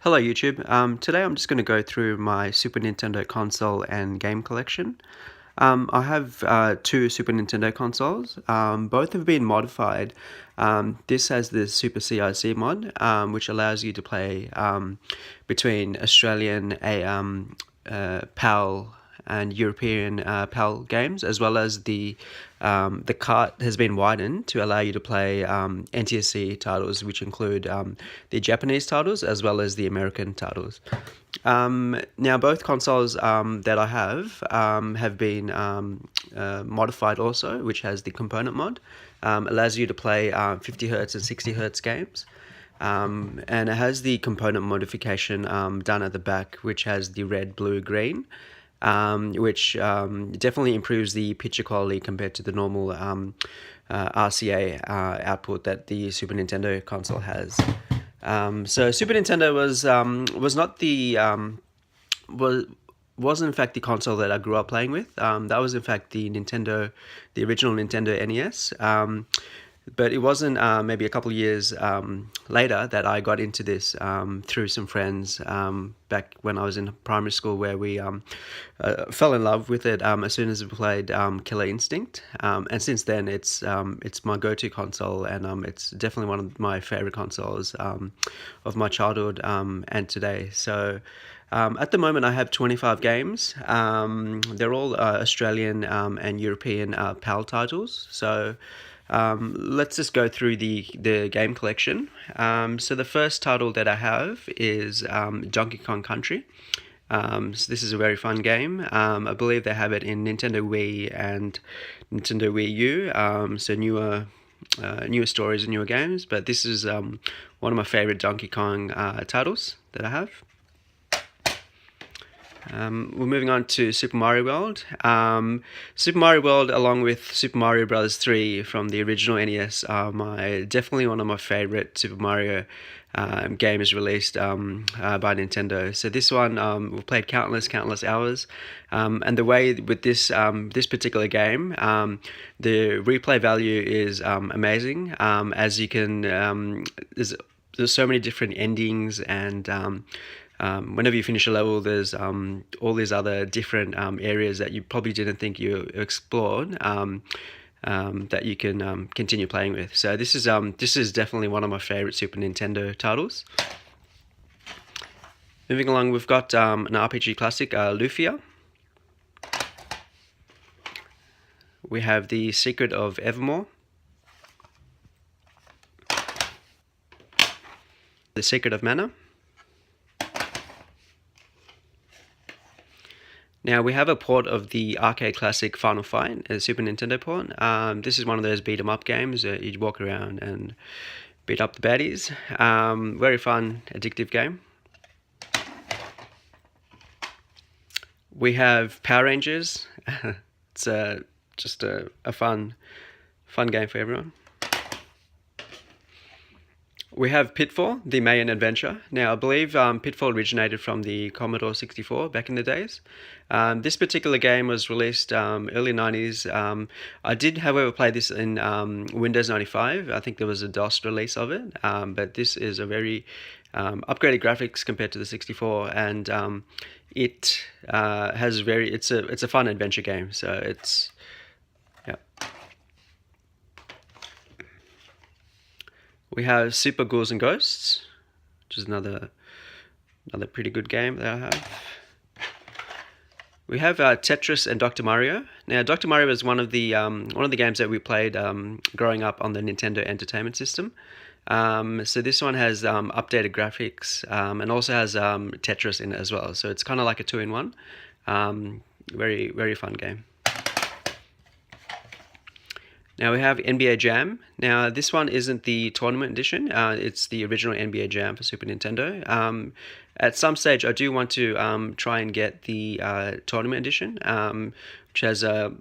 Hello YouTube. Today I'm just going to go through my Super Nintendo console and game collection. I have two Super Nintendo consoles. Both have been modified. This has the Super CIC mod, which allows you to play between Australian PAL and European PAL games, as well as the cart has been widened to allow you to play NTSC titles, which include the Japanese titles as well as the American titles. Now, both consoles that I have been modified also, which has the component mod. Allows you to play 50 hertz and 60 hertz games. And it has the component modification done at the back, which has the red, blue, green, which definitely improves the picture quality compared to the normal RCA output that the Super Nintendo console has. So Super Nintendo was not the was in fact the console that I grew up playing with. That was in fact the original Nintendo NES. But it wasn't maybe a couple of years later that I got into this through some friends back when I was in primary school, where we fell in love with it as soon as we played Killer Instinct. And since then, it's my go-to console, and it's definitely one of my favorite consoles of my childhood and today. So at the moment, I have 25 games. They're all Australian and European PAL titles. So let's just go through the game collection. So the first title that I have is Donkey Kong Country. So this is a very fun game. I believe they have it in Nintendo Wii and Nintendo Wii U. So newer stories and newer games. But this is one of my favorite Donkey Kong titles that I have. We're moving on to Super Mario World. Super Mario World, along with Super Mario Bros. 3 from the original NES, are definitely one of my favorite Super Mario games released by Nintendo. So this one we've played countless hours, and the way with this particular game, the replay value is amazing. As you can, there's so many different endings, and whenever you finish a level, there's all these other different areas that you probably didn't think you explored that you can continue playing with. So this is definitely one of my favorite Super Nintendo titles. Moving along, we've got an RPG classic, Lufia. We have The Secret of Evermore, The Secret of Mana. Now, we have a port of the arcade classic Final Fight, a Super Nintendo port. This is one of those beat-em-up games that you walk around and beat up the baddies. Very fun, addictive game. We have Power Rangers. It's just a fun game for everyone. We have Pitfall, the Mayan Adventure. Now, I believe Pitfall originated from the Commodore 64 back in the days. This particular game was released early 90s. I did, however, play this in Windows 95. I think there was a DOS release of it, but this is a very upgraded graphics compared to the 64, and it has it's a fun adventure game. So it's, yeah. We have Super Ghouls and Ghosts, which is another pretty good game that I have. We have Tetris and Dr. Mario. Now, Dr. Mario is one of the games that we played growing up on the Nintendo Entertainment System. So this one has updated graphics and also has Tetris in it as well. So it's kind of like a two-in-one. Very, very fun game. Now we have NBA Jam. Now this one isn't the tournament edition. It's the original NBA Jam for Super Nintendo. At some stage, I do want to try and get the tournament edition, which has a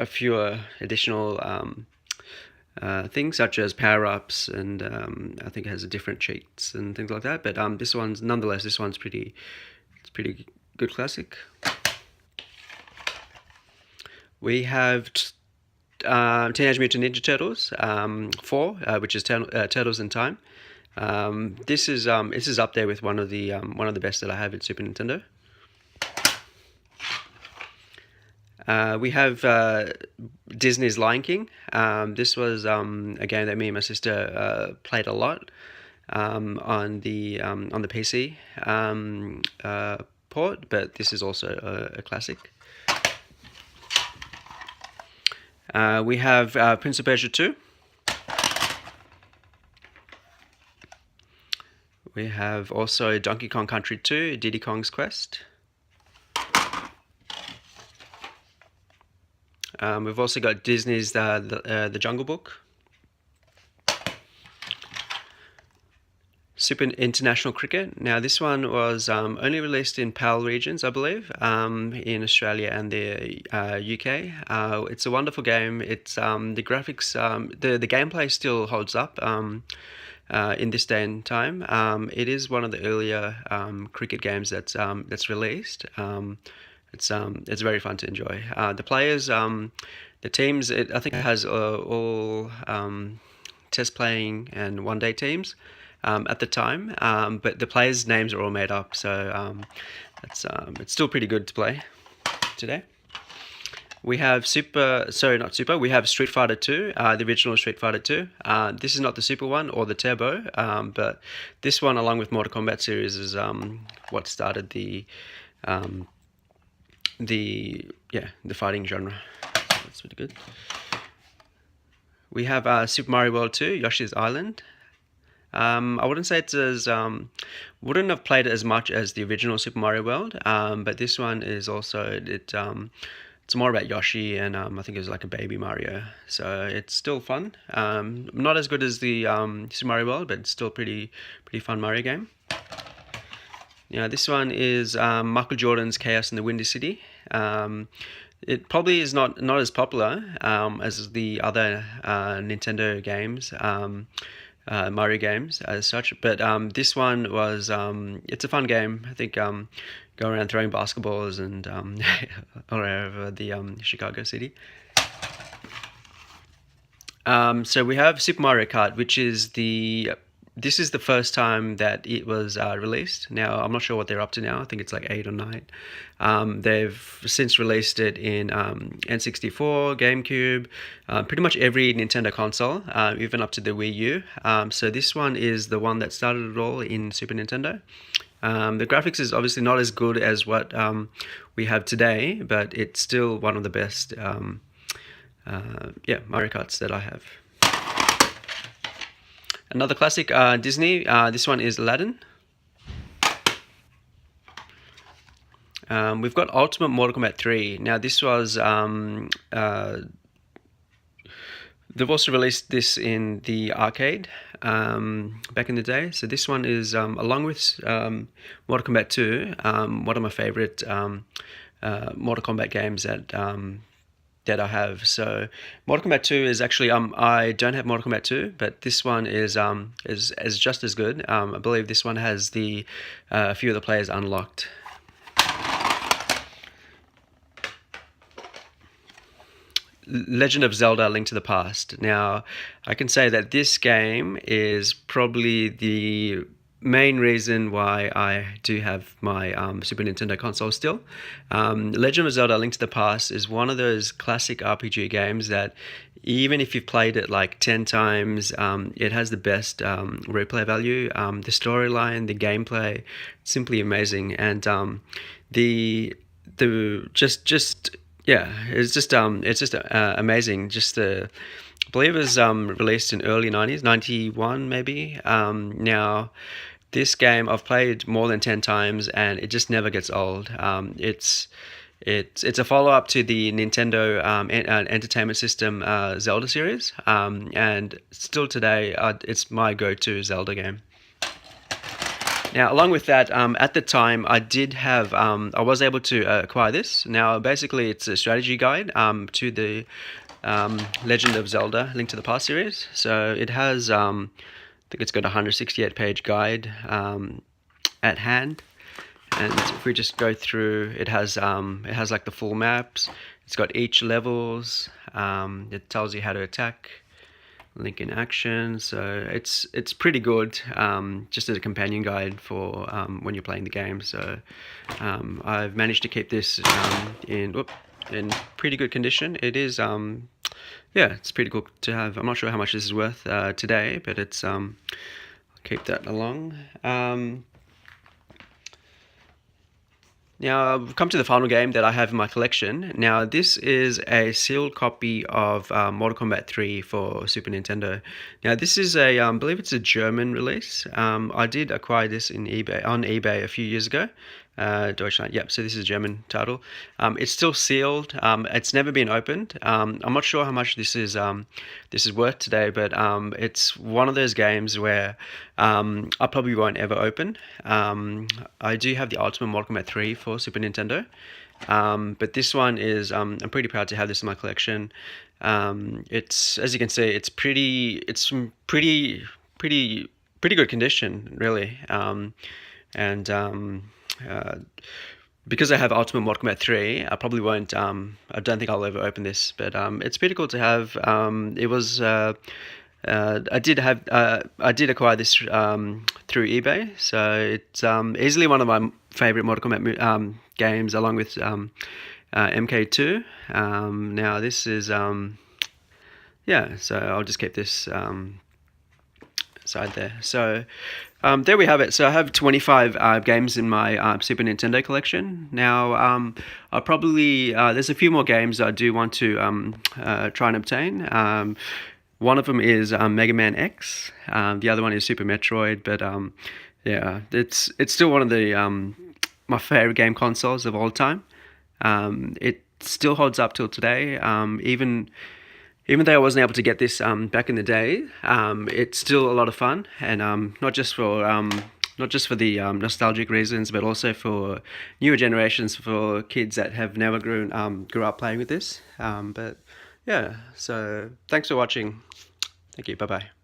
few additional things such as power-ups, and I think it has different cheats and things like that. But this one's pretty good classic. We have Teenage Mutant Ninja Turtles 4, which is Turtles in Time. This is up there with one of the best that I have at Super Nintendo. We have Disney's Lion King. This was a game that me and my sister played a lot on the PC port, but this is also a classic. We have Prince of Persia 2. We have also Donkey Kong Country 2, Diddy Kong's Quest. We've also got Disney's the Jungle Book. Super International Cricket. Now this one was only released in PAL regions, I believe, in Australia and the UK. It's a wonderful game. It's the graphics, the gameplay still holds up in this day and time. It is one of the earlier cricket games that's released. It's very fun to enjoy. The players, the teams, I think it has all test playing and one-day teams at the time, but the players' names are all made up, so it's still pretty good to play today. We have we have Street Fighter 2, the original Street Fighter 2. This is not the Super one or the Turbo, but this one, along with Mortal Kombat series, is what started the fighting genre. So that's pretty good. We have Super Mario World 2, Yoshi's Island. I wouldn't say it's as wouldn't have played it as much as the original Super Mario World, but this one is also it's more about Yoshi, and I think it was like a baby Mario, so it's still fun. Not as good as the Super Mario World, but it's still pretty fun Mario game. Yeah, this one is Michael Jordan's Chaos in the Windy City. It probably is not as popular as the other Nintendo games, Mario games as such, but this one was it's a fun game. I think go around throwing basketballs and all over the Chicago city. So we have Super Mario Kart, which is this is the first time that it was released. Now, I'm not sure what they're up to now. I think it's like 8 or 9. They've since released it in N64, GameCube, pretty much every Nintendo console, even up to the Wii U. So this one is the one that started it all in Super Nintendo. The graphics is obviously not as good as what we have today, but it's still one of the best Mario Karts that I have. Another classic, Disney, this one is Aladdin. We've got Ultimate Mortal Kombat 3. Now this was, they've also released this in the arcade back in the day. So this one is, along with Mortal Kombat 2, one of my favorite Mortal Kombat games that I have. So Mortal Kombat 2 is actually I don't have Mortal Kombat 2, but this one is just as good. I believe this one has a few of the players unlocked. Legend of Zelda: Link to the Past. Now, I can say that this game is probably the main reason why I do have my Super Nintendo console still. Legend of Zelda: Link to the Past is one of those classic RPG games that even if you've played it like 10 times, it has the best replay value. The storyline, the gameplay, simply amazing, and it's just amazing. I believe it was released in early 90s, 91 maybe. Now, this game I've played more than 10 times, and it just never gets old. It's a follow-up to the Nintendo Entertainment System Zelda series, and still today it's my go-to Zelda game. Now, along with that, at the time, I did have, I was able to acquire this. Now, basically, it's a strategy guide to the Legend of Zelda: Link to the Past series. So it has, I think it's got a 168-page guide at hand. And if we just go through, it has like the full maps. It's got each levels. It tells you how to attack. link in action. So it's pretty good, just as a companion guide for when you're playing the game. So I've managed to keep this in pretty good condition. It is yeah, it's pretty cool to have. I'm not sure how much this is worth today, but it's I'll keep that along. Now, I've come to the final game that I have in my collection. Now, this is a sealed copy of Mortal Kombat 3 for Super Nintendo. Now, this is I believe it's a German release. I did acquire this on eBay a few years ago. Deutschland, yep, so this is a German title. It's still sealed. It's never been opened. I'm not sure how much this is worth today, but it's one of those games where I probably won't ever open. I do have the Ultimate Mortal Kombat 3 for Super Nintendo, but this one is I'm pretty proud to have this in my collection. It's, as you can see, it's pretty good condition, really, because I have Ultimate Mortal Kombat 3, I probably won't. I don't think I'll ever open this, but it's pretty cool to have. It was. I did acquire this through eBay, so it's easily one of my favorite Mortal Kombat games, along with MK2. Now this is yeah, so I'll just keep this side there. So there we have it. So I have 25 games in my Super Nintendo collection. Now I'll probably there's a few more games I do want to try and obtain. One of them is Mega Man X. The other one is Super Metroid. But yeah, it's still one of the my favorite game consoles of all time. It still holds up till today. Even though I wasn't able to get this back in the day, it's still a lot of fun, and not just for the nostalgic reasons, but also for newer generations, for kids that have never grew up playing with this. But yeah, so thanks for watching. Thank you. Bye bye.